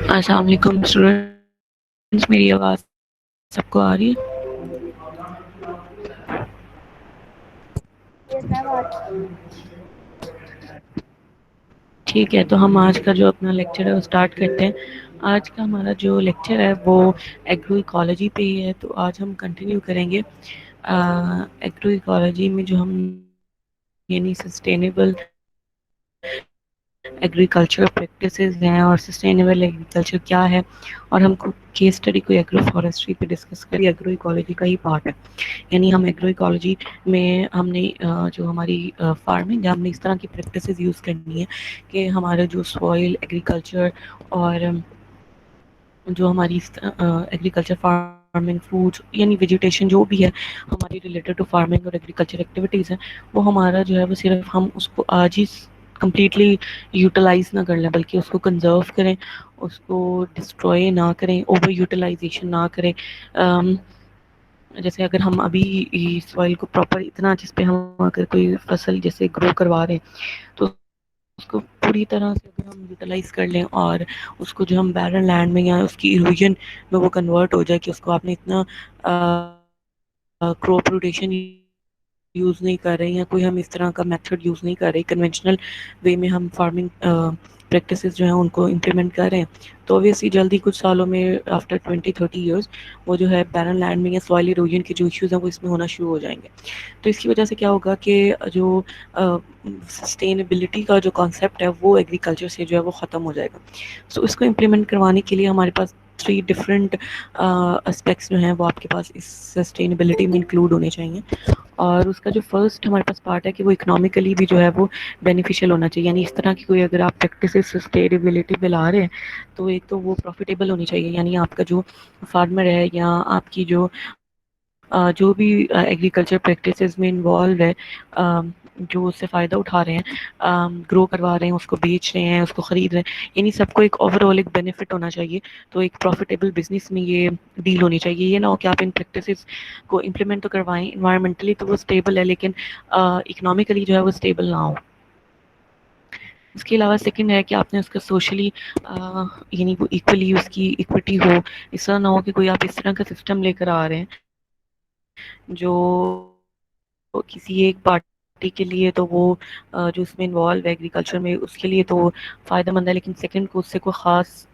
السلام علیکم اسٹوڈینٹس، میری آواز سب کو آ رہی ہے؟ یس میم آج ٹھیک ہے، تو ہم آج کا جو اپنا لیکچر ہے وہ اسٹارٹ کرتے ہیں۔ آج کا ہمارا جو لیکچر ہے وہ ایگرو ایکالوجی پہ ہی ہے، تو آج ہم کنٹینیو کریں گے ایگرو ایکالوجی میں جو ہم یعنی سسٹینیبل ایگریکلچر پریکٹسز ہیں اور سسٹینیبل ایگریکلچر کیا ہے، اور ہم کو کیس اسٹڈی کو ایگرو فارسٹری پہ ڈسکس کری۔ ایگرو ایکالوجی کا ہی پارٹ ہے، یعنی ہم ایگرو ایکالوجی میں ہم نے جو ہماری فارمنگ ہے، ہم نے اس طرح کی پریکٹسز یوز کرنی ہے کہ ہمارا جو سوائل ایگریکلچر اور جو ہماری ایگریکلچر فارمنگ فوڈ یعنی ویجیٹیشن جو بھی ہے ہماری ریلیٹڈ ٹو فارمنگ اور ایگریکلچر ایکٹیویٹیز ہیں، وہ ہمارا جو ہے وہ صرف ہم اس کو آج ہی کمپلیٹلی یوٹیلائز نہ کر لیں، بلکہ اس کو کنزرو کریں، اس کو ڈسٹروائے نہ کریں، اوور یوٹیلائزیشن نہ کریں۔ جیسے اگر ہم ابھی سوائل کو پراپر اتنا جس پہ ہم اگر کوئی فصل جیسے گرو کروا رہے ہیں تو اس کو پوری طرح سے اگر ہم یوٹیلائز کر لیں اور اس کو جو ہم بیرن لینڈ میں یا اس کی ایروژن میں وہ کنورٹ ہو جائے کہ اس کو آپ نے اتنا کراپ روٹیشن یوز نہیں کر رہے یا کوئی ہم اس طرح کا میتھڈ یوز نہیں کر رہے، کنونشنل وے میں ہم فارمنگ پریکٹسز جو ہیں ان کو امپلیمنٹ کر رہے ہیں، تو اوبیسلی جلدی کچھ سالوں میں آفٹر 20-30 ایئرس وہ جو ہے بیرن لینڈ میں یا سوائل ایروژن کے جو ایشوز ہیں وہ اس میں ہونا شروع ہو جائیں گے۔ تو اس کی وجہ سے کیا ہوگا کہ جو سسٹینیبلٹی کا جو کانسیپٹ ہے وہ ایگریکلچر سے جو ہے وہ ختم ہو جائے گا۔ سو اس کو امپلیمنٹ کروانے کے لیے ہمارے پاس 3 ڈفرینٹ اسپیکٹس جو ہیں وہ آپ کے پاس اس سسٹینیبلٹی میں انکلوڈ ہونے چاہیے، اور اس کا جو فرسٹ ہمارے پاس پارٹ ہے کہ وہ اکنامیکلی بھی جو ہے وہ بینیفیشیل ہونا چاہیے، یعنی اس طرح کی کوئی اگر آپ پریکٹسز سسٹینیبلٹی پہ لا رہے ہیں تو ایک تو وہ پروفیٹیبل ہونی چاہیے، یعنی آپ کا جو فارمر ہے یا آپ کی جو بھی ایگریکلچر پریکٹسز میں انوالو ہے، جو اس سے فائدہ اٹھا رہے ہیں، گرو کروا رہے ہیں، اس کو بیچ رہے ہیں، اس کو خرید رہے ہیں، یعنی سب کو ایک اوور آل ایک بینیفٹ ہونا چاہیے۔ تو ایک پروفیٹیبل بزنس میں یہ ڈیل ہونی چاہیے، یہ نہ ہو کہ آپ ان پریکٹسز کو امپلیمنٹ تو کروائیں، انوائرمنٹلی تو وہ اسٹیبل ہے لیکن اکنامیکلی جو ہے وہ اسٹیبل نہ ہو۔ اس کے علاوہ سیکنڈ ہے کہ آپ نے اس کا سوشلی یعنی وہ ایکولی اس کی ایکوٹی ہو، اس طرح نہ ہو کہ کوئی آپ اس طرح کا سسٹم لے کر آ رہے ہیں جو کسی ایک پارٹی کے لیے تو وہ جو اس میں انوالو ہے ایگریکلچر میں اس کے لیے تو فائدہ مند ہے، لیکن سیکنڈ کو اس سے کوئی خاص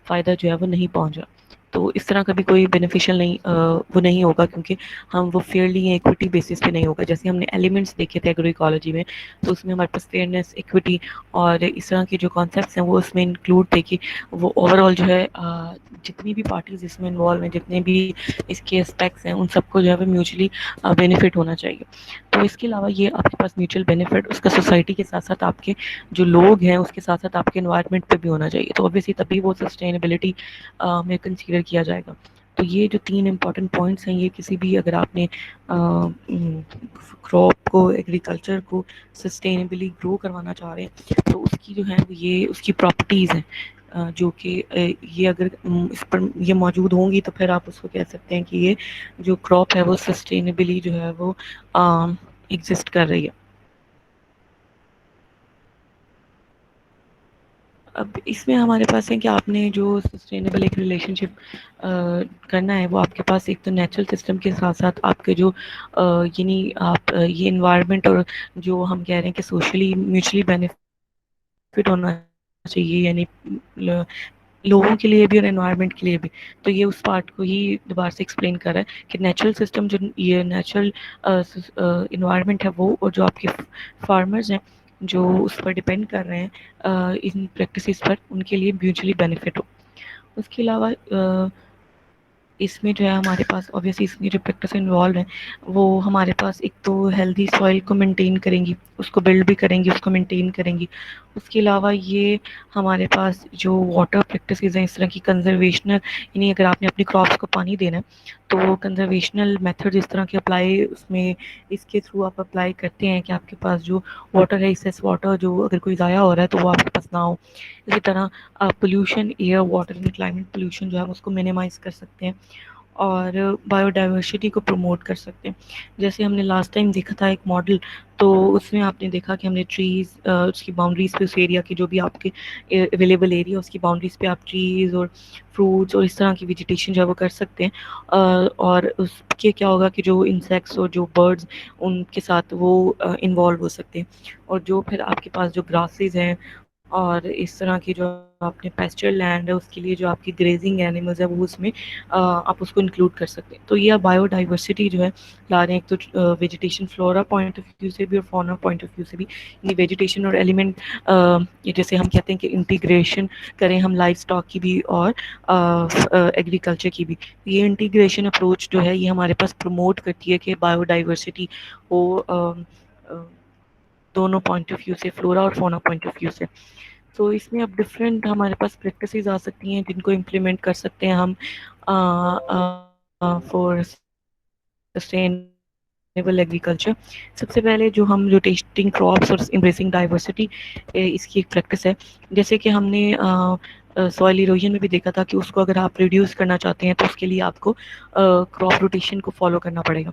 فائدہ جو ہے وہ نہیں پہنچا، تو اس طرح کا بھی کوئی بینیفیشیل نہیں وہ نہیں ہوگا، کیونکہ ہم وہ فیئرلی یا ایکوٹی بیسس پہ نہیں ہوگا۔ جیسے ہم نے ایلیمنٹس دیکھے تھے ایگرو ایکالوجی میں، تو اس میں ہمارے پاس فیئرنیس، ایکوٹی اور اس طرح کے جو کانسیپٹس ہیں وہ اس میں انکلوڈ تھے کہ وہ اوور آل جو ہے جتنی بھی پارٹیز اس میں انوالو ہیں، جتنے بھی اس کے اسپیکٹس ہیں، ان سب کو جو ہے وہ میوچلی بینیفٹ ہونا چاہیے۔ تو اس کے علاوہ یہ آپ کے پاس میوچل بینیفٹ اس کا سوسائٹی کے ساتھ ساتھ آپ کے جو لوگ ہیں اس کے ساتھ ساتھ آپ کے انوائرمنٹ پہ بھی ہونا چاہیے، تو اوبیسلی تبھی وہ سسٹینیبلٹی میں کنسیڈر کیا جائے گا۔ تو یہ جو 3 امپورٹنٹ پوائنٹس ہیں، یہ کسی بھی اگر آپ نے کراپ کو ایگریکلچر کو سسٹینیبلی گرو کروانا چاہ رہے ہیں تو اس کی جو ہے یہ اس کی پراپرٹیز ہیں، جو کہ یہ اگر اس پر یہ موجود ہوں گی تو پھر آپ اس کو کہہ سکتے ہیں کہ یہ جو کراپ ہے وہ سسٹینیبلی جو ہے وہ ایگزسٹ کر رہی ہے۔ اب اس میں ہمارے پاس ہے کہ آپ نے جو سسٹینیبل ایک ریلیشن شپ کرنا ہے وہ آپ کے پاس ایک تو نیچرل سسٹم کے ساتھ ساتھ آپ کے جو یعنی آپ یہ انوائرمنٹ اور جو ہم کہہ رہے ہیں کہ سوشلی میوچلی بینیفٹ ہونا چاہیے، یعنی لوگوں کے لیے بھی اور انوائرمنٹ کے لیے بھی، تو یہ اس پارٹ کو ہی دوبارہ سے ایکسپلین کر رہا ہے کہ نیچرل سسٹم جو یہ نیچرل انوائرمنٹ ہے وہ، اور جو آپ کے فارمرز ہیں جو اس پر ڈپینڈ کر رہے ہیں ان پریکٹسز پر، ان کے لیے میوچلی بینیفٹ ہو۔ اس کے علاوہ اس میں جو ہے ہمارے پاس اوبیسلی اس میں جو پریکٹس انوالو ہیں وہ ہمارے پاس ایک تو ہیلدی سوائل کو مینٹین کریں گی، اس کو بلڈ بھی کریں گی، اس کو مینٹین کریں گی۔ اس کے علاوہ یہ ہمارے پاس جو واٹر پریکٹسز ہیں اس طرح کی کنزرویشنل، یعنی اگر آپ نے اپنی کراپس کو پانی دینا ہے تو کنزرویشنل میتھڈ اس طرح کے اپلائی اس میں اس کے تھرو آپ اپلائی کرتے ہیں کہ آپ کے پاس جو واٹر ہے ایکسیس واٹر جو اگر کوئی ضائع ہو رہا ہے تو وہ آپ کے پاس نہ ہو۔ اسی طرح pollution, air water climate pollution جو ہے اس کو مینیمائز کر سکتے ہیں اور بایو ڈائیورسٹی کو پروموٹ کر سکتے ہیں۔ جیسے ہم نے لاسٹ ٹائم دیکھا تھا ایک ماڈل تو اس میں آپ نے دیکھا کہ ہم نے ٹریز اس کی باؤنڈریز پہ اس ایریا کی جو بھی آپ کے اویلیبل ایریا اس کی باؤنڈریز پہ آپ ٹریز اور فروٹس اور اس طرح کی ویجیٹیشن جو ہے وہ کر سکتے ہیں. اور اس کے کیا ہوگا کہ جو انسیکٹس اور جو برڈز ان کے ساتھ وہ انوالو ہو سکتے ہیں. اور جو پھر آپ کے پاس جو گراسز ہیں اور اس طرح کی جو آپ نے پیسچر لینڈ ہے اس کے لیے جو آپ کی گریزنگ اینیملز ہے وہ اس میں آپ اس کو انکلوڈ کر سکتے ہیں. تو یہ بایو ڈائیورسٹی جو ہے لا رہے ہیں ایک تو vegetation flora point of view سے بھی اور فونا پوائنٹ آف ویو سے بھی. یہ ویجیٹیشن اور ایلیمنٹ جیسے ہم کہتے ہیں کہ انٹیگریشن کریں ہم لائف اسٹاک کی بھی اور ایگریکلچر کی بھی. یہ انٹیگریشن اپروچ جو ہے یہ ہمارے پاس پروموٹ کرتی ہے کہ بایو ڈائیورسٹی کو دونوں پوائنٹ آف ویو سے فلورا اور فونا پوائنٹ آف ویو سے. تو اس میں اب ڈفرینٹ ہمارے پاس پریکٹسز آ سکتی ہیں جن کو امپلیمنٹ کر سکتے ہیں ہم فور سسٹینیبل ایگریکلچر. سب سے پہلے جو ٹیسٹنگ کراپس اور امبریسنگ ڈائیورسٹی اس کی ایک پریکٹس ہے. جیسے کہ ہم نے سوائل ایروژن میں بھی دیکھا تھا کہ اس کو اگر آپ ریڈیوس کرنا چاہتے ہیں تو اس کے لیے آپ کو کراپ روٹیشن کو فالو کرنا پڑے گا.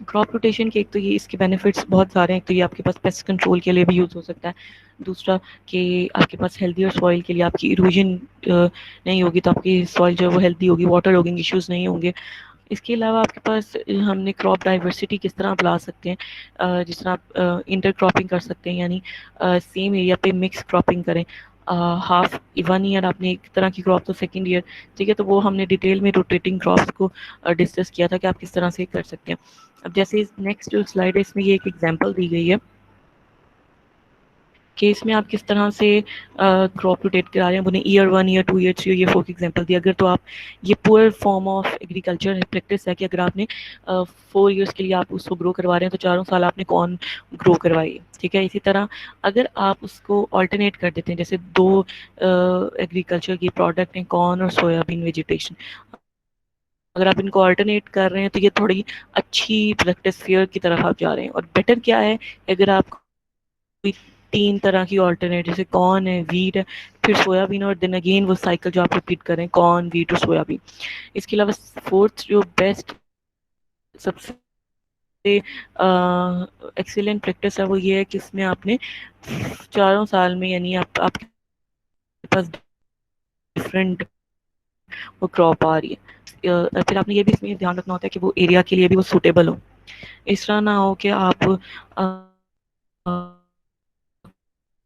کراپ روٹیشن کے ایک تو یہ اس کے بینیفٹس بہت سارے ہیں. ایک تو یہ آپ کے پاس پیسٹ کنٹرول کے لیے بھی یوز ہو سکتا ہے. دوسرا کہ آپ کے پاس ہیلدی اور سوائل کے لیے آپ کی ایروژن نہیں ہوگی تو آپ کی سوائل جو ہے وہ ہیلدی ہوگی, واٹر لاگنگ ایشوز نہیں ہوں گے. اس کے علاوہ آپ کے پاس ہم نے کراپ ڈائیورسٹی کس طرح لا سکتے ہیں, جس طرح آپ انٹر کراپنگ کر سکتے ہیں یعنی سیم ایریا پہ مکس کراپنگ کریں. ہاف 1 ایئر آپ نے ایک طرح کی کراپ تو سیکنڈ ایئر, ٹھیک ہے. تو وہ ہم نے ڈیٹیل میں روٹیٹنگ کراپس کو ڈسکس کیا تھا کہ آپ کس طرح سے کر سکتے ہیں. اب جیسے نیکسٹ جو سلائڈ ہے اس میں یہ ایک ایگزامپل دی گئی ہے کہ اس میں آپ کس طرح سے کراپ روٹیٹ کرا رہے ہیں. انہیں ایئر 1 ایئر 2 ایئر 3 ایئر 4 کی ایگزامپل دی. اگر تو آپ یہ پور فارم آف ایگریکلچر پریکٹس ہے کہ اگر آپ نے 4 ایئرس کے لیے آپ اس کو گرو کروا رہے ہیں تو 4 سال آپ نے کارن گرو کروائی, ٹھیک ہے. اسی طرح اگر آپ اس کو آلٹرنیٹ کر دیتے ہیں, جیسے 2 ایگریکلچر کی پروڈکٹ ہیں کارن اور سویا بین ویجیٹیشن, اگر آپ ان کو آلٹرنیٹ کر رہے ہیں تو یہ تھوڑی اچھی پریکٹس فیئر کی طرف آپ جا رہے ہیں. اور بیٹر کیا ہے اگر آپ 3 طرح کی آلٹرنیٹ جیسے کارن ہے, ویٹ ہے, پھر سویا بین, اور دین اگین وہ سائیکل جو آپ ریپیٹ کریں کارن, ویٹ اور سویا بین. اس کے علاوہ فورتھ جو بیسٹ سب سے ایکسیلنٹ پریکٹس ہے وہ یہ ہے کہ اس میں آپ نے 4 سال میں یعنی آپ کے پاس ڈفرنٹ وہ کراپ آ رہی ہے. پھر آپ نے یہ بھی اس میں دھیان رکھنا ہوتا ہے کہ وہ ایریا کے لیے بھی وہ سوٹیبل ہو. اس طرح نہ ہو کہ آپ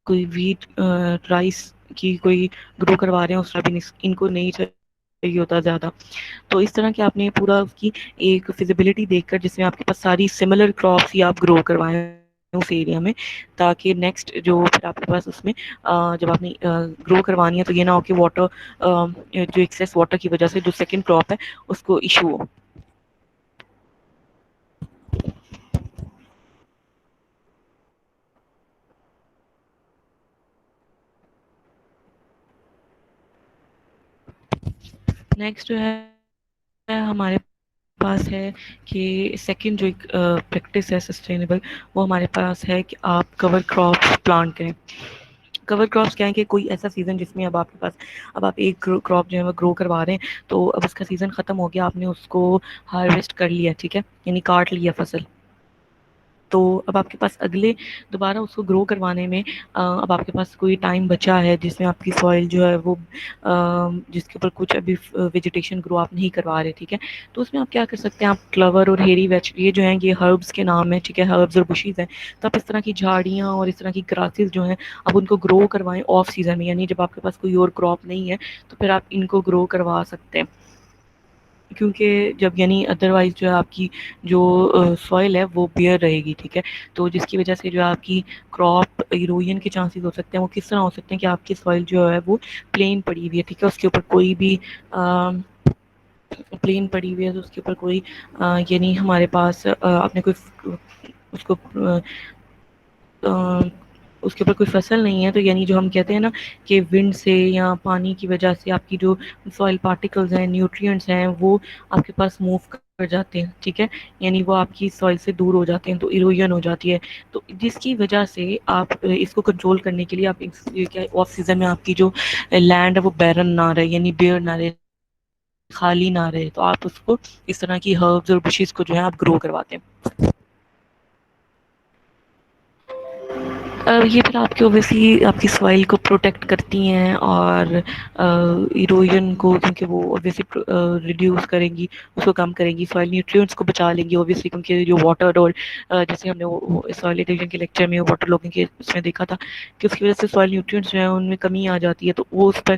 کوئی ویٹ رائس کی کوئی گرو کروا رہے ہیں اس طرح بھی ان کو نہیں چاہیے ہوتا زیادہ. تو اس طرح کہ آپ نے پورا اس کی ایک فیزیبلٹی دیکھ کر جس میں آپ کے پاس ساری سملر کراپس ہی آپ گرو کروائیں اس ایریا میں, تاکہ نیکسٹ جو پھر آپ کے پاس اس میں جب آپ نے گرو کروانی ہے تو یہ نہ ہو کہ واٹر جو ایکسیس واٹر کی وجہ سے جو سیکنڈ کراپ ہے اس کو ایشو ہو. نیکسٹ جو ہے ہمارے پاس ہے کہ سیکنڈ جو ایک پریکٹس ہے سسٹینیبل, وہ ہمارے پاس ہے کہ آپ کور کراپ پلانٹ کریں. کور کراپس کیا ہے کہ کوئی ایسا سیزن جس میں اب آپ کے پاس اب آپ ایک کراپ جو ہے وہ گرو کروا رہے ہیں تو اب اس کا سیزن ختم ہو گیا, آپ نے اس کو ہارویسٹ کر لیا, ٹھیک ہے, یعنی کاٹ لیا فصل. تو اب آپ کے پاس اگلے دوبارہ اس کو گرو کروانے میں اب آپ کے پاس کوئی ٹائم بچا ہے جس میں آپ کی سوائل جو ہے وہ جس کے اوپر کچھ ابھی ویجیٹیشن گرو آپ نہیں کروا رہے, ٹھیک ہے. تو اس میں آپ کیا کر سکتے ہیں, آپ کلور اور ہیری ویج یہ جو ہیں یہ ہربس کے نام ہے, ٹھیک ہے, ہربس اور بشیز ہیں. تو آپ اس طرح کی جھاڑیاں اور اس طرح کی گراسز جو ہیں آپ ان کو گرو کروائیں آف سیزن میں, یعنی جب آپ کے پاس کوئی اور کراپ نہیں ہے تو پھر آپ ان کو گرو کروا سکتے ہیں. کیونکہ جب یعنی ادروائز جو ہے آپ کی جو سوائل ہے وہ بیئر رہے گی, ٹھیک ہے. تو جس کی وجہ سے جو آپ کی کراپ ایروین کے چانسز ہو سکتے ہیں, وہ کس طرح ہو سکتے ہیں کہ آپ کی سوائل جو ہے وہ پلین پڑی ہوئی ہے, ٹھیک ہے, اس کے اوپر کوئی بھی پلین پڑی ہوئی ہے تو اس کے اوپر کوئی یعنی ہمارے پاس آپ نے کوئی اس کو اس کے اوپر کوئی فصل نہیں ہے, تو یعنی جو ہم کہتے ہیں نا کہ ونڈ سے یا پانی کی وجہ سے آپ کی جو سوائل پارٹیکلز ہیں, نیوٹرینٹس ہیں, وہ آپ کے پاس موو کر جاتے ہیں, ٹھیک ہے, یعنی وہ آپ کی سوائل سے دور ہو جاتے ہیں تو ایروژن ہو جاتی ہے. تو جس کی وجہ سے آپ اس کو کنٹرول کرنے کے لیے آپ آف سیزن میں آپ کی جو لینڈ ہے وہ بیرن نہ رہے, یعنی بیئر نہ رہے, خالی نہ رہے, تو آپ اس کو اس طرح کی ہربز اور بشیز کو جو ہے آپ گرو کرواتے ہیں. یہ پھر آپ کے اوبیسلی آپ کی سوائل کو پروٹیکٹ کرتی ہیں اور ایروژن کو، کیونکہ وہ اوبیسلی ریڈیوس کریں گی، اس کو کم کریں گی، سوائل نیوٹرینٹس کو بچا لیں گی اوبیسلی، کیونکہ جو واٹر اور جیسے ہم نے سوائل ایروژن کے لیکچر میں واٹر لاگنگ کے اس میں دیکھا تھا کہ اس کی وجہ سے سوائل نیوٹرینٹس جو ہیں ان میں کمی آ جاتی ہے، تو وہ اس پر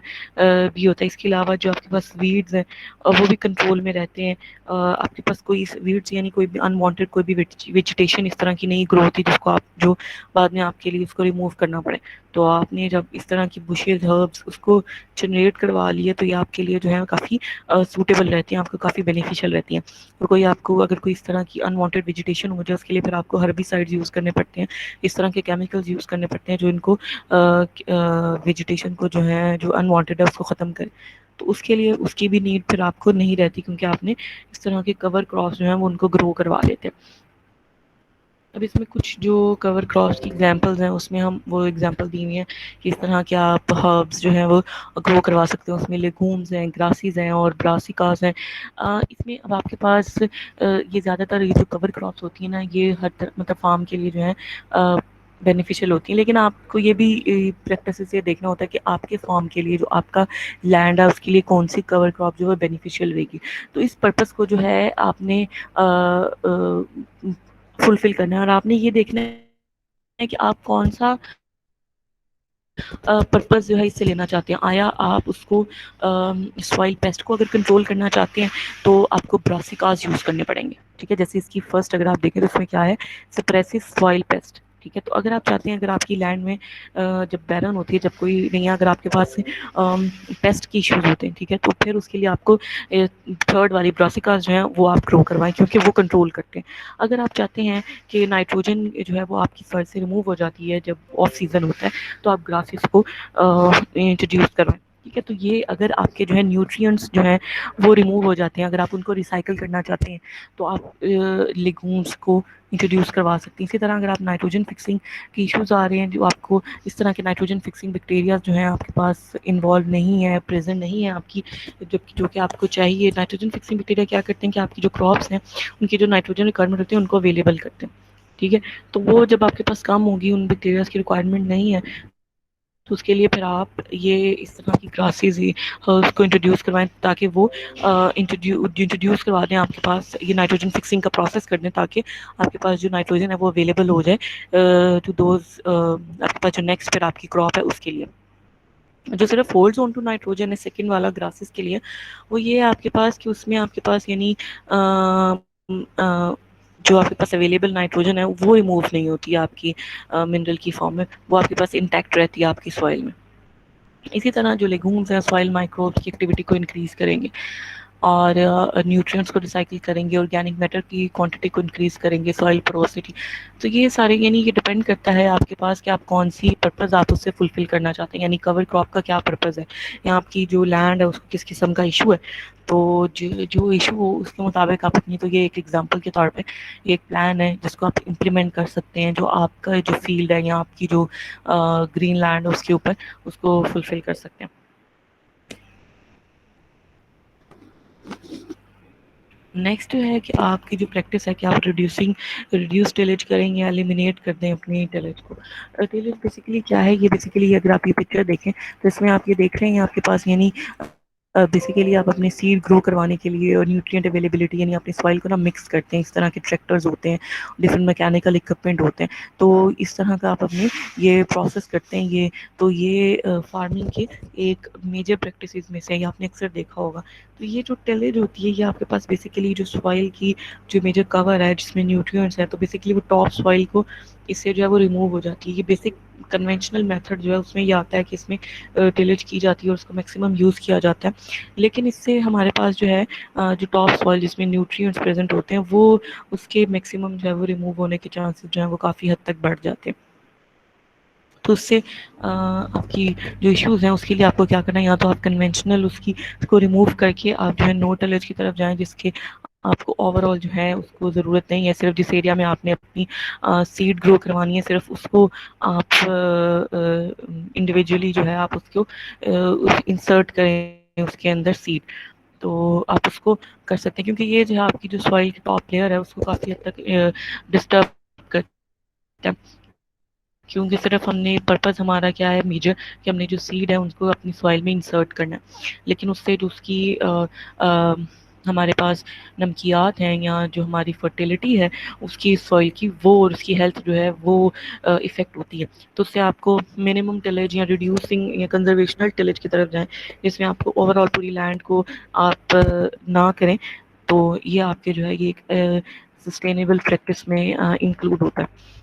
بھی ہوتا ہے۔ اس کے علاوہ جو آپ کے پاس ویڈز ہیں وہ بھی کنٹرول میں رہتے ہیں، آپ کے پاس کوئی ویڈز یعنی کوئی بھی انوانٹیڈ کوئی بھی ویجیٹیشن اس طرح کی نہیں گرو ہوتی جس کو آپ جو بعد میں آپ کے لیے اس کو ریموو کرنا پڑے۔ تو آپ نے جب اس طرح کی بشیز ہربس اس کو جنریٹ کروا لیے تو یہ آپ کے لیے جو ہے کافی سوٹیبل رہتی ہیں، آپ کو کافی بینیفیشیل رہتی ہیں۔ اور کوئی آپ کو اگر کوئی اس طرح کی انوانٹیڈ ویجیٹیشن ہو جائے اس کے لیے پھر آپ کو ہربیسائڈز یوز کرنے پڑتے ہیں، اس طرح کے کیمیکلز یوز کرنے پڑتے ہیں جو ان کو ویجیٹیشن کو جو ہے جو انوانٹیڈ ہے اس کو ختم کرے۔ تو اس کے لیے اس کی بھی نیڈ پھر آپ کو نہیں رہتی، کیونکہ آپ نے اس طرح کے کور کراپس جو ہیں وہ ان کو گرو کروا لیتے ہیں۔ اب اس میں کچھ جو کور کراپس کی ایگزامپلز ہیں اس میں ہم وہ ایگزامپل دی ہوئی ہیں کہ اس طرح کے آپ ہربس جو ہیں وہ گرو کروا سکتے ہیں۔ اس میں لیگومز ہیں، گراسیز ہیں اور براسیکاز ہیں۔ اس میں اب آپ کے پاس یہ زیادہ تر یہ جو کور کراپس ہوتی ہیں نا یہ ہر مطلب فارم کے لیے جو ہے بینیفیشیل ہوتی ہیں، لیکن آپ کو یہ بھی پریکٹسز یہ دیکھنا ہوتا ہے کہ آپ کے فارم کے لیے جو آپ کا لینڈ ہے اس کے لیے کون سی کور کراپ جو ہے بینیفیشیل رہے گی۔ تو اس پرپس کو جو ہے آپ نے فلفل کرنا ہے، اور آپ نے یہ دیکھنا ہے کہ آپ کون سا پرپس جو ہے اس سے لینا چاہتے ہیں۔ آیا آپ اس کو سوائل پیسٹ کو اگر کنٹرول کرنا چاہتے ہیں تو آپ کو براسیکاز یوز کرنے پڑیں گے، ٹھیک ہے؟ جیسے اس کی فرسٹ اگر آپ دیکھیں تو اس میں کیا ہے، سپریسس سوائل پیسٹ، ٹھیک ہے؟ تو اگر آپ چاہتے ہیں اگر آپ کی لینڈ میں جب بیرن ہوتی ہے، جب کوئی نہیں ہے، اگر آپ کے پاس پیسٹ کی ایشوز ہوتے ہیں، ٹھیک ہے، تو پھر اس کے لیے آپ کو تھرڈ والی براسیکاز جو ہیں وہ آپ گرو کروائیں، کیونکہ وہ کنٹرول کرتے ہیں۔ اگر آپ چاہتے ہیں کہ نائٹروجن جو ہے وہ آپ کی سوائل سے ریموو ہو جاتی ہے جب آف سیزن ہوتا ہے تو آپ گراسز کو انٹروڈیوس کروائیں، ٹھیک ہے؟ تو یہ اگر آپ کے جو ہے نیوٹرینٹس جو ہیں وہ ریموو ہو جاتے ہیں، اگر آپ ان کو ریسائیکل کرنا چاہتے ہیں تو آپ لیگومس کو انٹروڈیوس کروا سکتے ہیں۔ اسی طرح اگر آپ نائٹروجن فکسنگ کی ایشوز آ رہے ہیں، جو آپ کو اس طرح کے نائٹروجن فکسنگ بیکٹیریا جو ہیں آپ کے پاس انوالو نہیں ہے، پریزنٹ نہیں ہے آپ کی، جو کہ آپ کو چاہیے، نائٹروجن فکسنگ بیکٹیریا کیا کرتے ہیں کہ آپ کی جو کراپس ہیں ان کی جو نائٹروجن ریکوائرمنٹ ہوتی ہے ان کو اویلیبل کرتے ہیں، ٹھیک ہے؟ تو وہ جب آپ کے پاس کم ہوگی، ان بیکٹیریاز کی ریکوائرمنٹ نہیں ہے، تو اس کے لیے پھر آپ یہ اس طرح کی گراسز اس کو انٹروڈیوس کروائیں تاکہ وہ انٹروڈیوس کروا دیں آپ کے پاس، یہ نائٹروجن فکسنگ کا پروسیس کر دیں تاکہ آپ کے پاس جو نائٹروجن ہے وہ اویلیبل ہو جائے ٹو دوز آپ کے پاس جو نیکسٹ پھر آپ کی کراپ ہے اس کے لیے۔ جو صرف ہولڈز آن ٹو نائٹروجن ہے سیکنڈ والا گراسز کے لیے، وہ یہ ہے آپ کے پاس کہ اس میں آپ کے پاس یعنی جو آپ کے پاس اویلیبل نائٹروجن ہے وہ ریموو نہیں ہوتی ہے آپ کی منرل کی فارم میں، وہ آپ کے پاس انٹیکٹ رہتی ہے آپ کی سوائل میں۔ اسی طرح جو لیگومز ہیں سوائل مائکروبس کی ایکٹیویٹی کو انکریز کریں گے اور نیوٹرینٹس کو ریسائیکل کریں گے، آرگینک میٹر کی کوانٹٹی کو انکریز کریں گے، سوائل پروسٹی۔ تو یہ سارے یعنی یہ ڈپینڈ کرتا ہے آپ کے پاس کہ آپ کون سی پرپز آپ اس سے فلفل کرنا چاہتے ہیں، یعنی کور کراپ کا کیا پرپز ہے، یا آپ کی جو لینڈ ہے اس کو کس قسم کا ایشو ہے۔ تو جو ایشو ہو اس کے مطابق آپ اپنی، تو یہ ایک ایگزامپل کے طور پہ ایک پلان ہے جس کو آپ امپلیمنٹ کر سکتے ہیں، جو آپ کا جو فیلڈ ہے یا آپ کی جو گرین لینڈ ہے اس کے اوپر اس کو فلفل کر سکتے ہیں۔ نیکسٹ جو ہے کہ آپ کی جو پریکٹس ہے کہ آپ ریڈیوس ٹیلیج کریں یا ایلیمینیٹ کر دیں اپنی ٹیلیج کو۔ ٹیلیج بیسیکلی کیا ہے، یہ بیسیکلی اگر آپ یہ پکچر دیکھیں تو اس میں آپ یہ دیکھ رہے ہیں آپ کے پاس یعنی بیسیکلی آپ اپنے سیڈ گرو کروانے کے لیے اور نیوٹرینٹ اویلیبلٹی یعنی اپنی سوائل کو نا مکس کرتے ہیں، اس طرح کے ٹریکٹرز ہوتے ہیں، ڈفرنٹ میکینیکل اکوپمنٹ ہوتے ہیں، تو اس طرح کا آپ اپنے یہ پروسیس کرتے ہیں۔ یہ تو یہ فارمنگ کے ایک میجر پریکٹسز میں سے یہ آپ نے اکثر دیکھا ہوگا۔ تو یہ جو ٹیلیج ہوتی ہے یہ آپ کے پاس بیسیکلی جو سوائل کی جو میجر کور ہے جس میں نیوٹرینٹس ہے، تو بیسیکلی وہ ٹاپ سوائل کو اس سے جو ہے وہ ریموو ہو جاتی ہے۔ یہ بیسک کنونشنل میتھڈ جو ہے اس میں یہ آتا ہے کہ اس میں ٹیلیج کی جاتی ہے اور اس کو میکسیمم یوز کیا جاتا ہے، لیکن اس سے ہمارے پاس جو ہے جو ٹاپ سوائل جس میں نیوٹرینٹس پریزنٹ ہوتے ہیں وہ اس کے میکسیمم جو ہے وہ ریموو ہونے کے چانسز جو ہیں وہ کافی حد تک بڑھ جاتے ہیں۔ تو اس سے آپ کی جو ایشوز ہیں اس کے لیے آپ کو کیا کرنا ہے، یا تو آپ کنونشنل اس کو ریموو کر کے آپ جو ہے نو ٹیلیج کی طرف جائیں، جس کے آپ کو اوور آل جو ہے اس کو ضرورت نہیں ہے، صرف جس ایریا میں آپ نے اپنی سیڈ گرو کروانی ہے صرف اس کو آپ انڈیویجولی جو ہے آپ اس کو انسرٹ کریں اس کے اندر سیڈ، تو آپ اس کو کر سکتے ہیں، کیونکہ یہ جو ہے آپ کی جو سوائل کی ٹاپ لیئر ہے اس کو کافی حد تک ڈسٹرب کرتا ہے۔ کیونکہ صرف ہم نے پرپز ہمارا کیا ہے میجر کہ ہم نے جو سیڈ ہے ان کو اپنی سوائل میں انسرٹ کرنا ہے، لیکن اس سے جو اس کی ہمارے پاس نمکیات ہیں یا جو ہماری فرٹیلیٹی ہے اس کی سوائل کی، وہ اور اس کی ہیلتھ جو ہے وہ افیکٹ ہوتی ہے. تو اس سے آپ کو منیمم ٹلیج یا ریڈیوسنگ یا کنزرویشنل ٹلیج کی طرف جائیں، جس میں آپ کو اوور آل پوری لینڈ کو آپ نہ کریں. تو یہ آپ کے جو ہے یہ ایک سسٹینیبل پریکٹس میں انکلوڈ ہوتا ہے.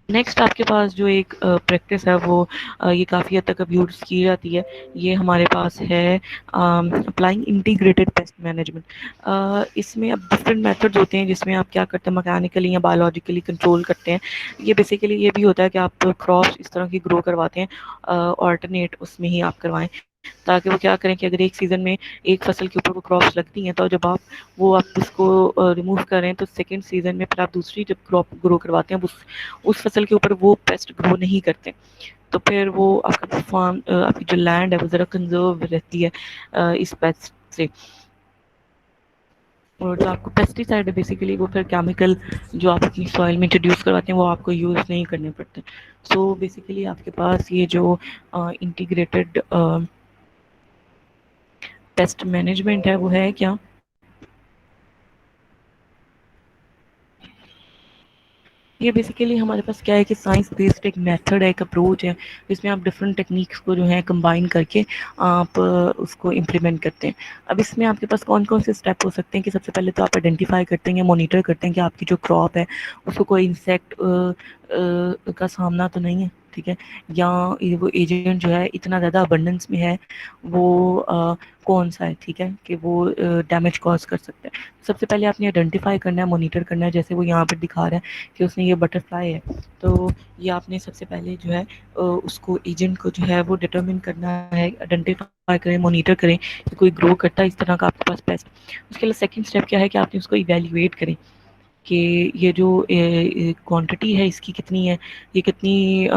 نیکسٹ آپ کے پاس جو ایک پریکٹس ہے وہ یہ کافی حد تک اب یوز کی جاتی ہے. یہ ہمارے پاس ہے اپلائنگ انٹیگریٹڈ پیسٹ مینجمنٹ. اس میں اب ڈفرینٹ میتھڈز ہوتے ہیں جس میں آپ کیا کرتے ہیں، مکینیکلی یا بایولوجیکلی کنٹرول کرتے ہیں. یہ بیسیکلی یہ بھی ہوتا ہے کہ آپ کراپس اس طرح کی گرو کرواتے ہیں، آلٹرنیٹ اس میں ہی آپ کروائیں، تاکہ وہ کیا کریں کہ اگر ایک سیزن میں ایک فصل کے اوپر وہ کراپس لگتی ہیں تو جب آپ اس کو ریموو کریں تو سیکنڈ سیزن میں پھر آپ دوسری جب کراپ گرو کرواتے ہیں اس فصل کے اوپر وہ پیسٹ گرو نہیں کرتے. تو پھر وہ آپ کا فارم، آپ کی جو لینڈ ہے وہ ذرا کنزرو رہتی ہے اس پیسٹ سے. اور جو آپ کو پیسٹی سائڈ ہے بیسیکلی وہ پھر کیمیکل جو آپ اپنی سوائل میں انٹروڈیوس کرواتے ہیں وہ آپ کو یوز نہیں کرنے پڑتے. سو بیسیکلی آپ کے پاس یہ جو انٹیگریٹڈ پیسٹ مینجمنٹ ہے وہ ہے کیا؟ یہ بیسیکلی ہمارے پاس کیا ہے کہ سائنس بیسڈ ایک میتھڈ ہے، ایک اپروچ ہے جس میں آپ ڈفرنٹ ٹیکنیکس کو جو ہے کمبائن کر کے آپ اس کو امپلیمنٹ کرتے ہیں. اب اس میں آپ کے پاس کون کون سے اسٹیپ ہو سکتے ہیں کہ سب سے پہلے تو آپ آئیڈینٹیفائی کرتے ہیں یا مانیٹر کرتے ہیں کہ آپ کی جو کراپ ہے اس کو کوئی انسیکٹ کا سامنا تو نہیں ہے، ٹھیک ہے، یا وہ ایجنٹ جو ہے اتنا زیادہ ابنڈنس میں ہے وہ کون سا ہے، ٹھیک ہے، کہ وہ ڈیمیج کاز کر سکتا ہے. سب سے پہلے آپ نے آئیڈینٹیفائی کرنا ہے، مانیٹر کرنا ہے، جیسے وہ یہاں پہ دکھا رہا ہے کہ اس نے یہ بٹر فلائی ہے. تو یہ آپ نے سب سے پہلے جو ہے اس کو ایجنٹ کو جو ہے وہ ڈٹرمن کرنا ہے، آئیڈینٹیفائی کریں، مانیٹر کریں کہ کوئی گرو کرتا ہے اس طرح کا آپ کے پاس پیسٹ. اس کے لیے سیکنڈ اسٹیپ کیا ہے کہ آپ نے اس کو ایویلیویٹ کریں کہ یہ جو کوانٹٹی ہے اس کی کتنی ہے، یہ کتنی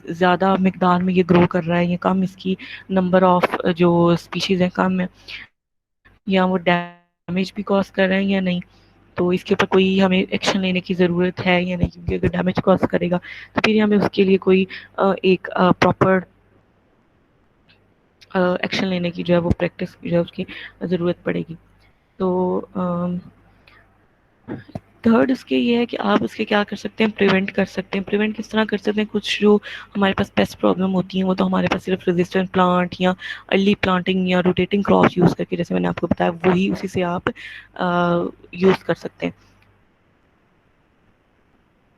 زیادہ مقدار میں یہ گرو کر رہا ہے یا کم، اس کی نمبر آف جو اسپیشیز ہیں کم ہے، یا وہ ڈیمیج بھی کاز کر رہے ہیں یا نہیں. تو اس کے اوپر کوئی ہمیں ایکشن لینے کی ضرورت ہے یا نہیں، کیونکہ اگر ڈیمیج کاز کرے گا تو پھر ہمیں اس کے لیے کوئی ایک پراپر ایکشن لینے کی جو ہے وہ پریکٹس جو ہے اس کی ضرورت پڑے گی. تو تھرڈ اس کے یہ ہے کہ آپ اس کے کیا کر سکتے ہیں، پریونٹ کر سکتے ہیں. پریونٹ کس طرح کر سکتے ہیں؟ کچھ جو ہمارے پاس پیسٹ پرابلم ہوتی ہیں وہ تو ہمارے پاس صرف ریزسٹنٹ پلانٹ یا ارلی پلانٹنگ یا روٹیٹنگ کراپ یوز کر کے، جیسے میں نے آپ کو بتایا، وہی اسی سے آپ یوز کر سکتے ہیں.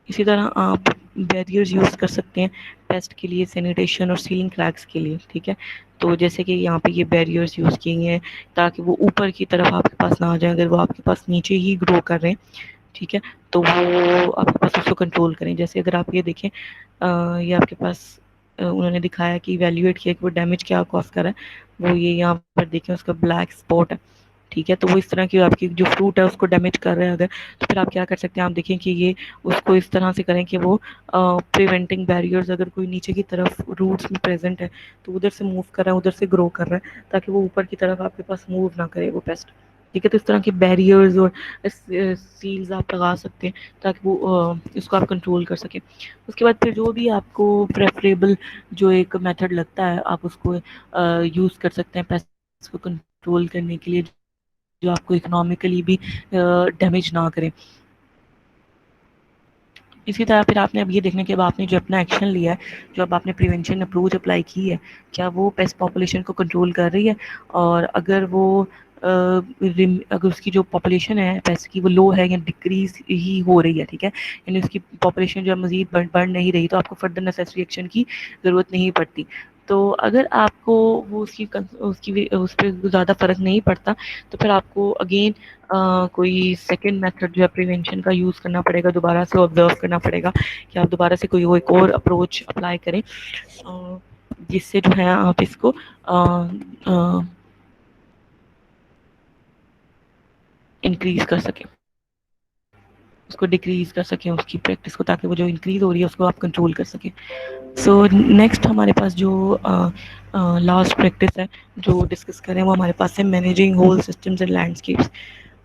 اسی طرح آپ بیریئرز یوز کر سکتے ہیں پیسٹ کے لیے، سینیٹیشن اور سیلنگ کریکس کے لیے، ٹھیک ہے. تو جیسے کہ یہاں پہ یہ بیریئرز یوز کیے ہیں تاکہ وہ اوپر کی طرف آپ کے پاس نہ آ جائیں. اگر وہ آپ کے پاس نیچے ہی گرو کر رہے ہیں، ٹھیک ہے، تو وہ آپ کے پاس اس کو کنٹرول کریں. جیسے اگر آپ یہ دیکھیں، یہ آپ کے پاس انہوں نے دکھایا کہ ایویلیویٹ کیا کہ وہ ڈیمیج کیا کاز کر رہا ہے. وہ یہ یہاں پر دیکھیں اس کا بلیک اسپاٹ ہے، ٹھیک ہے. تو وہ اس طرح کی آپ کی جو فروٹ ہے اس کو ڈیمیج کر رہے ہیں اگر، تو پھر آپ کیا کر سکتے ہیں، آپ دیکھیں کہ یہ اس کو اس طرح سے کریں کہ وہ پریونٹنگ بیریئرز اگر کوئی نیچے کی طرف روٹس میں پریزنٹ ہے تو ادھر سے موو کر رہا ہے، ادھر سے گرو کر رہا ہے، تاکہ وہ اوپر کی طرف آپ کے پاس موو نہ کرے وہ پیسٹ، ٹھیک ہے. تو اس طرح کے بیریئرز اور سیلز آپ لگا سکتے ہیں تاکہ وہ اس کو آپ کنٹرول کر سکیں. اس کے بعد پھر جو بھی آپ کو پریفریبل جو ایک میتھڈ لگتا ہے آپ اس کو یوز کر سکتے ہیں پیسٹ کو کنٹرول کرنے کے لیے، جو آپ کو اکنامکلی بھی ڈیمیج نہ کرے. اسی طرح پھر آپ نے اب یہ دیکھنا کہ اب آپ نے جو اپنا ایکشن لیا ہے، جو اب آپ نے پریونشن اپروچ اپلائی کی ہے، کیا وہ پیسٹ پاپولیشن کو کنٹرول کر رہی ہے. اور اگر وہ اگر اس کی جو پاپولیشن ہے پیسٹ کی وہ لو ہے یا ڈکریز ہی ہو رہی ہے، ٹھیک ہے، یعنی اس کی پاپولیشن جو ہے مزید بڑھ نہیں رہی، تو آپ کو فردر نیسیسری ایکشن کی ضرورت نہیں پڑتی. تو اگر آپ کو وہ اس پہ زیادہ فرق نہیں پڑتا تو پھر آپ کو اگین کوئی سیکنڈ میتھڈ جو ہے پریونشن کا یوز کرنا پڑے گا، دوبارہ سے آبزرو کرنا پڑے گا کہ آپ دوبارہ سے کوئی ایک اور اپروچ اپلائی کریں جس سے جو ہے آپ اس کو انکریز کر سکیں، اس کو ڈیکریز کر سکیں اس کی پریکٹس کو، تاکہ وہ جو انکریز ہو رہی ہے اس کو آپ کنٹرول کر سکیں. سو نیکسٹ ہمارے پاس جو لاسٹ پریکٹس ہے جو ڈسکس کریں وہ ہمارے پاس ہے managing whole systems and landscapes.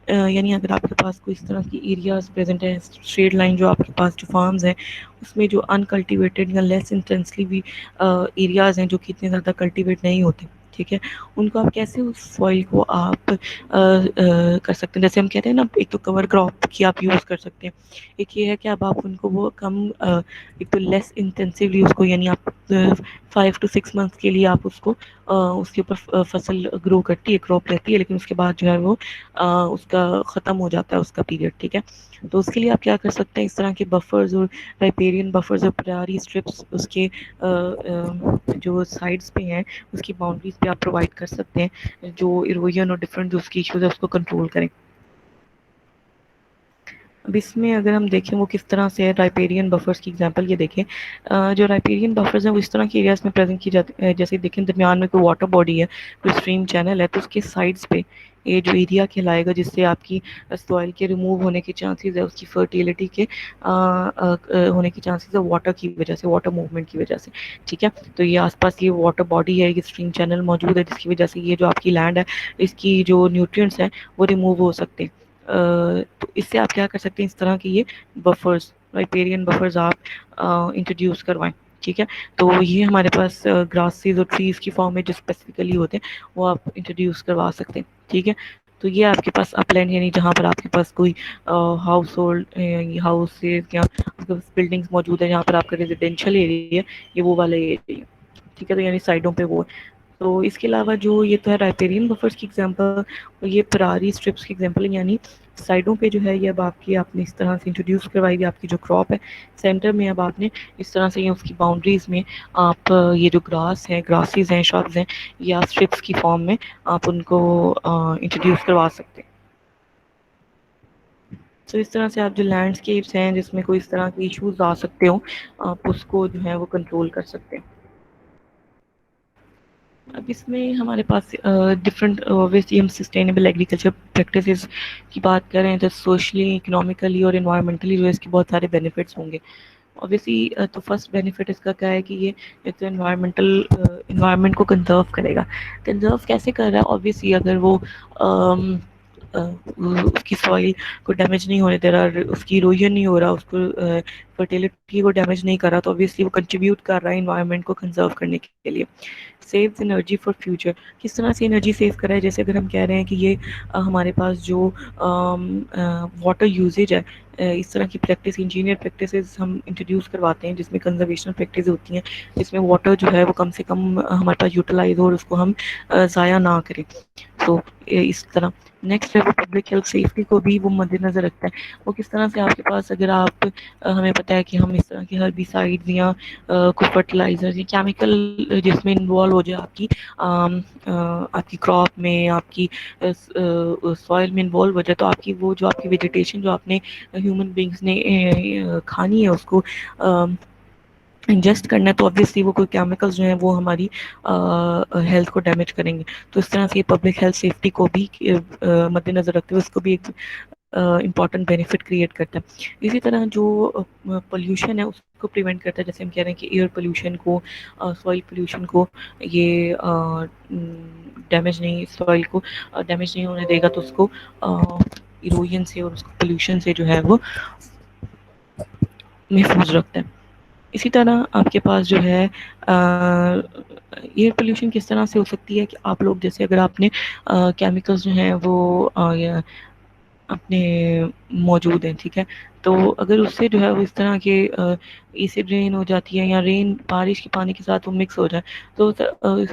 یعنی اگر آپ کے پاس کوئی اس طرح کی ایریاز پریزنٹ ہیں، اسٹریٹ لائن جو آپ کے پاس جو فارمز ہیں اس میں جو انکلٹیویٹیڈ یا لیس انٹینسلی بھی ایریاز ہیں جو کہ اتنے زیادہ کلٹیویٹ نہیں ہوتے، ٹھیک ہے، ان کو آپ کیسے اس سوائل کو آپ کر سکتے ہیں، جیسے ہم کہتے ہیں نا، ایک تو کور کراپ کی آپ یوز کر سکتے ہیں، ایک یہ ہے کہ اب آپ ان کو وہ کم ایک تو لیس انٹینسیولی اس کو، یعنی آپ 5 to 6 months کے لیے آپ اس کو اس کے اوپر فصل گرو کرتی ہے، کراپ رہتی ہے، لیکن اس کے بعد جو ہے وہ اس کا ختم ہو جاتا ہے اس کا پیریڈ، ٹھیک ہے، تو اس کے لیے آپ کیا کر سکتے ہیں، اس طرح کے بفرز اور رائپیرین بفرز اور پراری اسٹرپس اس کے جو سائڈس پہ ہیں اس کی باؤنڈریز پہ آپ پرووائڈ کر سکتے ہیں، جو ایروژن اور ڈفرینٹ جو اس کی ایشوز ہے اس کو کنٹرول کریں۔ اب اس میں اگر ہم دیکھیں وہ کس طرح سے ہے، رائپیرین بفرز کی ایگزامپل یہ دیکھیں، جو رائپیرین بفرز ہیں وہ اس طرح کی ایریاز میں پریزنٹ کی جاتی ہے، جیسے دیکھیں درمیان میں کوئی واٹر باڈی ہے، کوئی اسٹریم چینل ہے، تو اس کے سائڈس پہ یہ جو ایریا کہلائے گا جس سے آپ کی سوائل کے ریموو ہونے کے چانسز ہے، اس کی فرٹیلیٹی کے ہونے کے چانسز ہے، واٹر کی وجہ سے، واٹر موومنٹ کی وجہ سے، ٹھیک ہے، تو یہ آس پاس یہ واٹر باڈی ہے، یہ اسٹریم چینل موجود ہے، جس کی وجہ سے یہ جو آپ کی لینڈ ہے اس کی جو نیوٹرینٹس ہیں وہ ریموو ہو سکتے ہیں۔ تو اس سے آپ کیا کر سکتے ہیں، اس طرح کی یہ بفرز، رائپیرین بفرز آپ انٹروڈیوس کروائیں، ٹھیک ہے، تو یہ ہمارے پاس گراسز اور ٹریز کی فارم میں جو اسپیسیفکلی ہوتے ہیں وہ آپ انٹروڈیوس کروا سکتے ہیں، ٹھیک ہے، تو یہ آپ کے پاس اپ لینڈ، یعنی جہاں پر آپ کے پاس کوئی ہاؤس ہولڈ ہاؤس یا بلڈنگس موجود ہیں، جہاں پر آپ کا ریزیڈینشیل ایریا ہے، یہ وہ والا ایریا، ٹھیک ہے، تو یعنی سائڈوں پہ وہ ہے۔ تو اس کے علاوہ جو یہ تو ہے رائپیرین بفرز کی ایگزامپل، اور یہ پراری اسٹرپس کی ایگزامپل، یعنی سائڈوں پہ جو ہے یہ اب آپ نے اس طرح سے انٹروڈیوس کروائی گئی آپ کی جو کراپ ہے، سینٹر میں اب آپ نے اس طرح سے اس کی باؤنڈریز میں آپ یہ جو گراس ہیں، گراسز ہیں، شربز ہیں، یا اسٹرپس کی فارم میں آپ ان کو انٹروڈیوس کروا سکتے ہیں۔ تو اس طرح سے آپ جو لینڈسکیپس ہیں جس میں کوئی اس طرح کے ایشوز آ سکتے ہوں، آپ اس کو جو ہے وہ کنٹرول کر سکتے ہیں۔ اب اس میں ہمارے پاس ڈفرینٹ ویسے ہم سسٹینیبل ایگریکلچر پریکٹسز کی بات کریں تو سوشلی، اکنامیکلی اور انوائرمنٹلی جو ہے اس کے بہت سارے بینیفٹس ہوں گے۔ اوبیسلی تو فرسٹ بینیفٹ اس کا کیا ہے کہ یہ ایک تو انوائرمنٹ کو کنزرو کرے گا۔ کنزرو کیسے کر رہا ہے؟ اوبیسلی اگر وہ اس کی سوائل کو ڈیمیج نہیں ہونے دے رہا، اس کی ایروژن نہیں ہو رہا، اس کو فرٹیلیٹی کو ڈیمیج نہیں کر رہا، تو اوبیسلی وہ کنٹریبیوٹ کر رہا ہے انوائرمنٹ کو کنزرو کرنے کے لیے۔ سیوز انرجی فار فیوچر، کس طرح سے انرجی سیو کرا ہے؟ جیسے اگر ہم کہہ رہے ہیں کہ یہ ہمارے پاس جو واٹر یوزیج ہے، اس طرح کی پریکٹس، انجینئر پریکٹسز ہم انٹروڈیوس کرواتے ہیں جس میں کنزرویشن پریکٹس ہوتی ہیں، جس میں واٹر جو ہے وہ کم سے کم ہمارے پاس یوٹیلائز ہو اور اس کو ہم ضائع نہ کریں۔ تو اس طرح نیکسٹ ہے وہ پبلک ہیلتھ سیفٹی کو بھی وہ مد نظر رکھتا ہے۔ وہ کس طرح سے؟ آپ کے پاس اگر آپ ہمیں پتہ ہے کہ ہم اس طرح کے ہربیسائڈز یا کوئی فرٹیلائزر یا کیمیکل جس میں انوالو ہو جائے آپ کی کراپ میں، آپ کی سوائل میں انوالو ہو جائے، تو آپ کی وہ جو آپ کی ویجیٹیشن جو آپ نے ہیومن بینگس نے کھانی ہے، اس کو انجسٹ کرنا ہے، تو obviously وہ کوئی کیمیکلز جو ہیں وہ ہماری ہیلتھ کو ڈیمیج کریں گے۔ تو اس طرح سے یہ پبلک ہیلتھ سیفٹی کو بھی مد نظر رکھتے ہوئے اس کو بھی ایک امپورٹنٹ بینیفٹ کریٹ کرتا ہے۔ اسی طرح جو پولیوشن ہے اس کو پریونٹ کرتا ہے، جیسے ہم کہہ رہے ہیں کہ ایئر پولیوشن کو، سوائل پولیوشن کو یہ ڈیمیج نہیں، سوائل کو ڈیمیج نہیں ہونے دے گا، تو اس کو ایروژن سے اور اس کو پولیوشن سے جو ہے وہ محفوظ رکھتا ہے۔ اسی طرح آپ کے پاس جو ہے ایئر پولیوشن کس طرح سے ہو سکتی ہے کہ آپ لوگ جیسے اگر آپ نے کیمیکلز جو ہیں وہ اپنے موجود ہیں، ٹھیک ہے، تو اگر اس سے جو ہے وہ اس طرح کے ایسڈ رین ہو جاتی ہے یا رین بارش کے پانی کے ساتھ وہ مکس ہو جائے، تو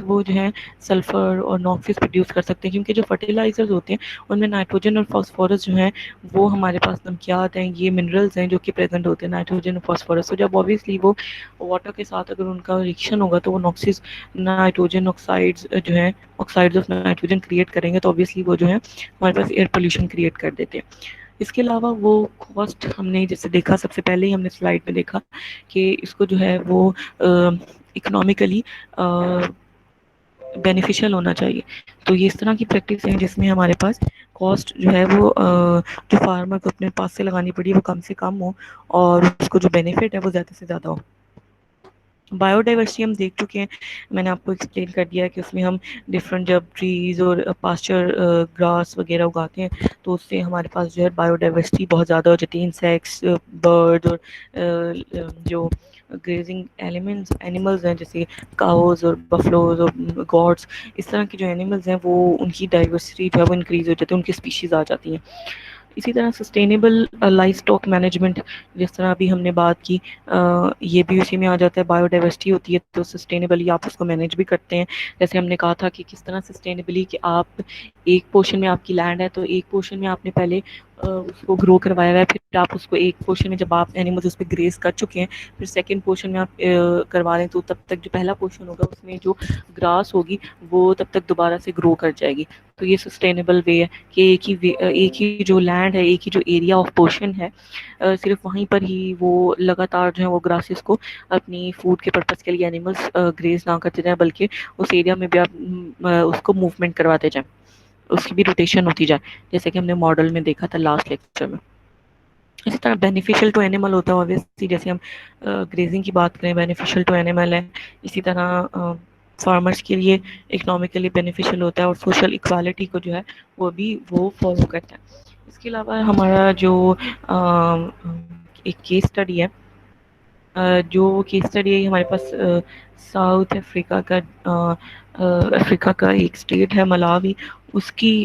وہ جو ہے سلفر اور ناکسز پروڈیوس کر سکتے ہیں، کیونکہ جو فرٹیلائزرز ہوتے ہیں ان میں نائٹروجن اور فاسفورس جو ہیں وہ ہمارے پاس نمکیات ہیں، یہ منرلز ہیں جو کہ پریزنٹ ہوتے ہیں، نائٹروجن اور فاسفورس، تو جب اوبیسلی وہ واٹر کے ساتھ اگر ان کا ریئیکشن ہوگا تو وہ ناکسز، نائٹروجن آکسائڈز جو ہیں، آکسائڈز آف نائٹروجن کریٹ کریں گے، تو اوبیسلی وہ جو ہے ہمارے پاس ایئر پولیوشن کریٹ کر دیتے ہیں۔ اس کے علاوہ وہ کاسٹ ہم نے جیسے دیکھا، سب سے پہلے ہی ہم نے سلائڈ میں دیکھا کہ اس کو جو ہے وہ اکنامیکلی بینیفیشل ہونا چاہیے۔ تو یہ اس طرح کی پریکٹس ہیں جس میں ہمارے پاس کاسٹ جو ہے وہ جو فارمر کو اپنے پاس سے لگانی پڑی وہ کم سے کم ہو، اور اس کو جو بینیفٹ ہے وہ زیادہ سے زیادہ ہو۔ بایو ڈائیورسٹی ہم دیکھ چکے ہیں، میں نے آپ کو ایکسپلین کر دیا ہے کہ اس میں ہم ڈفرینٹ جب ٹریز اور پاسچر گراس وغیرہ اگاتے ہیں تو اس سے ہمارے پاس جو ہے بایو ڈائیورسٹی بہت زیادہ ہو جاتی ہے. انسیکٹس، برڈ اور جو گریزنگ ایلیمنٹس اینیملز ہیں جیسے کاؤز اور بفلوز اور گوڈس، اس طرح کے جو اینیملز ہیں وہ ان کی ڈائیورسٹی جو ہے وہ انکریز ہو جاتی ہے، ان کی اسپیشیز آ جاتی ہیں. اسی طرح سسٹینیبل لائف اسٹاک مینجمنٹ، جس طرح ابھی ہم نے بات کی، یہ بھی اسی میں آ جاتا ہے. بایو ڈائیورسٹی ہوتی ہے تو سسٹینیبلی آپ اس کو مینیج بھی کرتے ہیں. جیسے ہم نے کہا تھا کہ کس طرح سسٹینیبلی کہ آپ ایک پورشن میں آپ کی لینڈ ہے تو ایک پورشن میں آپ نے پہلے اس کو گرو کروایا ہوا ہے، پھر آپ اس کو ایک پورشن میں جب آپ اینیملز اس پہ گریز کر چکے ہیں پھر سیکنڈ پورشن میں آپ کروا لیں تو تب تک جو پہلا پورشن ہوگا اس میں جو گراس ہوگی وہ تب تک دوبارہ سے گرو کر جائے گی. تو یہ سسٹینیبل وے ہے کہ ایک ہی جو لینڈ ہے، ایک ہی جو ایریا آف پورشن ہے، صرف وہیں پر ہی وہ لگاتار جو ہے وہ گراسز کو اپنی فوڈ کے پرپز کے لیے اینیملز گریز نہ کرتے جائیں بلکہ اس ایریا میں بھی آپ اس کو موومنٹ کرواتے جائیں، اس کی بھی روٹیشن ہوتی جائے، جیسے کہ ہم نے ماڈل میں دیکھا تھا لاسٹ لیکچر میں. اسی طرح بینیفیشیل ٹو اینیمل ہوتا ہے اوبویسلی، جیسے ہم گریزنگ کی بات کریں بینیفیشیل ٹو اینیمل ہے. اسی طرح فارمرس کے لیے اکنامکلی بینیفیشیل ہوتا ہے اور سوشل اکوالٹی کو جو ہے وہ فالو کرتا ہے. اس کے علاوہ ہمارا جو ایک کیس اسٹڈی ہے، جو کیس اسٹڈی ہے ہمارے پاس ساؤتھ افریقہ کا افریقہ کا ایک اسٹیٹ ہے ملاوی، اس کی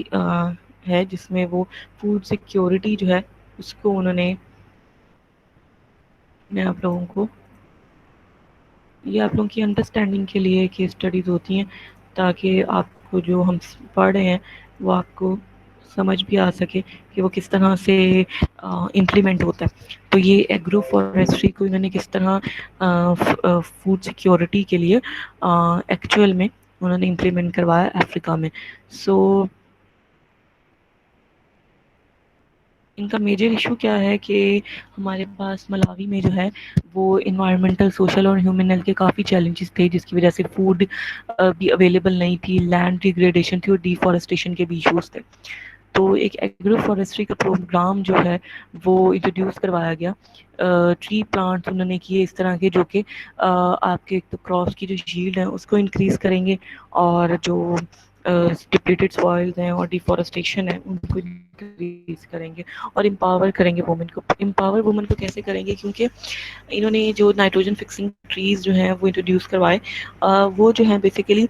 ہے جس میں وہ فوڈ سیکیورٹی جو ہے اس کو انہوں نے آپ لوگوں کو یہ آپ لوگوں کی انڈرسٹینڈنگ کے لیے کیس اسٹڈیز ہوتی ہیں تاکہ آپ کو جو ہم پڑھ رہے ہیں وہ آپ کو سمجھ بھی آ سکے کہ وہ کس طرح سے امپلیمنٹ ہوتا ہے. تو یہ ایگرو فارسٹری کو انہوں نے کس طرح فوڈ سیکیورٹی کے لیے ایکچوئل میں انہوں نے امپلیمنٹ کروایا افریقہ میں. سو ان کا میجر ایشو کیا ہے کہ ہمارے پاس ملاوی میں جو ہے وہ انوائرمنٹل، سوشل اور ہیومن ہیلتھ کے کافی چیلنجز تھے جس کی وجہ سے فوڈ بھی اویلیبل نہیں تھی، لینڈ ڈیگریڈیشن تھی اور ڈیفارسٹیشن کے بھی ایشوز تھے. تو ایک ایگرو فارسٹری کا پروگرام جو ہے وہ انٹروڈیوس کروایا گیا. ٹری پلانٹس انہوں نے کیے اس طرح کے جو کہ آپ کے ایک تو کراپس کی جو شیلڈ ہے اس کو انکریز کریں گے اور جو ڈپلیٹڈ سوائلز ہیں اور ڈیفارسٹیشن ہے ان کو انکریز کریں گے اور امپاور کریں گے وومن کو. امپاور وومن کو کیسے کریں گے؟ کیونکہ انہوں نے جو نائٹروجن فکسنگ ٹریز جو ہیں وہ انٹروڈیوس کروائے، وہ جو ہیں بیسیکلی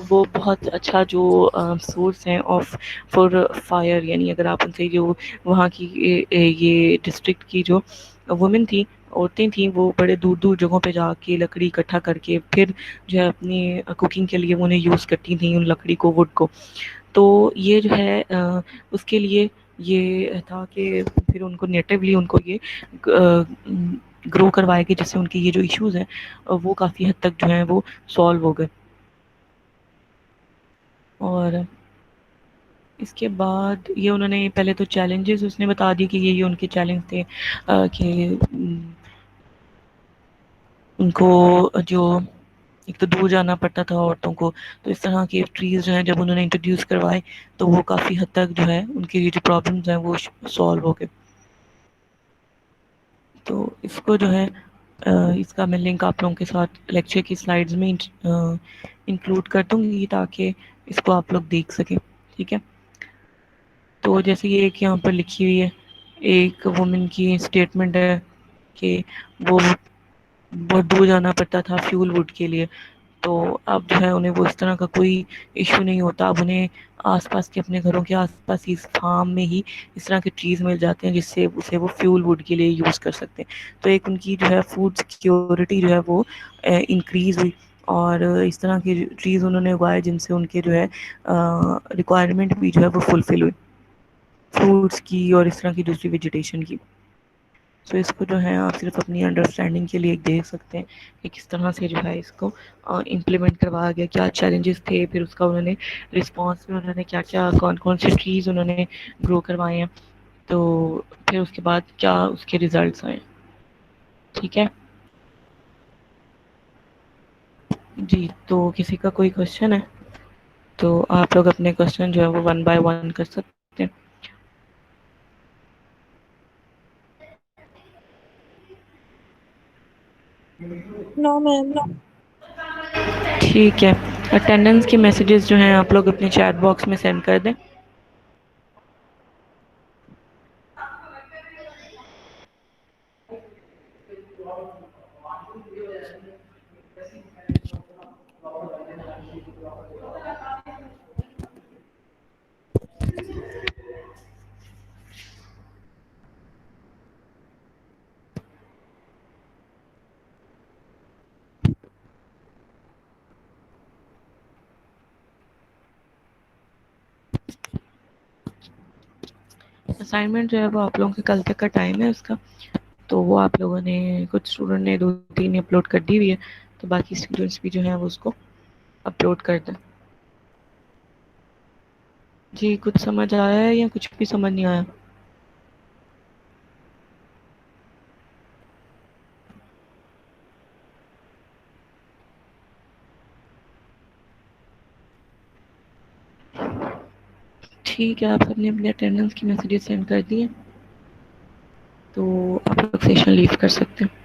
وہ بہت اچھا جو سورس ہیں آف فار فائر. یعنی اگر آپ ان سے جو وہاں کی یہ ڈسٹرکٹ کی جو وومن تھیں، عورتیں تھیں، وہ بڑے دور دور جگہوں پہ جا کے لکڑی اکٹھا کر کے پھر جو ہے اپنی کوکنگ کے لیے وہ انہیں یوز کرتی تھیں ان لکڑی کو، ووڈ کو. تو یہ جو ہے اس کے لیے یہ تھا کہ پھر ان کو نیٹیولی ان کو یہ گرو کروائے گی جس سے ان کے یہ جو ایشوز ہیں وہ کافی حد تک جو ہیں وہ سالو ہو گئے. اور اس کے بعد یہ انہوں نے پہلے تو چیلنجز اس نے بتا دی کہ یہ ان کے چیلنج تھے کہ ان کو جو ایک تو دور جانا پڑتا تھا عورتوں کو، تو اس طرح کے ٹریز جو ہیں جب انہوں نے انٹروڈیوس کروائے تو وہ کافی حد تک جو ہے ان کی یہ جو پرابلمز ہیں وہ سالو ہو گئے. تو اس کو جو ہے اس کا میں لنک آپ لوگوں کے ساتھ لیکچر کی سلائڈز میں انکلوڈ کر دوں گی تاکہ اس کو آپ لوگ دیکھ سکیں. ٹھیک ہے؟ تو جیسے یہ ایک یہاں پر لکھی ہوئی ہے، ایک وومن کی اسٹیٹمنٹ ہے کہ وہ بہت دور جانا پڑتا تھا فیول ووڈ کے لیے، تو اب جو ہے انہیں وہ اس طرح کا کوئی ایشو نہیں ہوتا. اب انہیں آس پاس کے اپنے گھروں کے آس پاس اس فارم میں ہی اس طرح کے ٹریز مل جاتے ہیں جس سے اسے وہ فیول ووڈ کے لیے یوز کر سکتے ہیں. تو ایک ان کی جو ہے فوڈ سیکیورٹی جو ہے وہ انکریز ہوئی اور اس طرح کے ٹریز انہوں نے اگائے جن سے ان کے جو ہے ریکوائرمنٹ بھی جو ہے وہ فلفل ہوئی فروٹس کی اور اس طرح کی دوسری ویجیٹیشن کی. سو اس کو جو ہے آپ صرف اپنی انڈرسٹینڈنگ کے لیے دیکھ سکتے ہیں کہ کس طرح سے جو ہے اس کو امپلیمنٹ کروایا گیا، کیا چیلنجز تھے، پھر اس کا انہوں نے رسپانس میں انہوں نے کیا کیا کون کون سے ٹریز انہوں نے گرو کروائے ہیں، تو پھر اس کے بعد کیا اس کے ریزلٹس آئے. ٹھیک ہے جی. تو کسی کا کوئی کوشچن ہے تو آپ لوگ اپنے کوشچن جو ہے وہ 1 بائی 1 کر سکتے ہیں. نو میم. ٹھیک ہے، اٹینڈنس کے میسیجز جو ہیں آپ لوگ اپنے چیٹ باکس میں سینڈ کر دیں. اسائنمنٹ جو ہے وہ آپ لوگوں کے کل تک کا ٹائم ہے اس کا، تو وہ آپ لوگوں نے کچھ اسٹوڈنٹ نے 2-3 اپلوڈ کر دی ہوئی ہے، تو باقی اسٹوڈنٹس بھی جو ہیں وہ اس کو اپلوڈ کر دیں. جی کچھ سمجھ آیا ہے یا کچھ بھی سمجھ نہیں آیا؟ ٹھیک ہے، آپ سب نے اپنے اٹینڈنس کی میسیجز سینڈ کر دیے تو آپ لوگ سیشن لیو کر سکتے ہیں.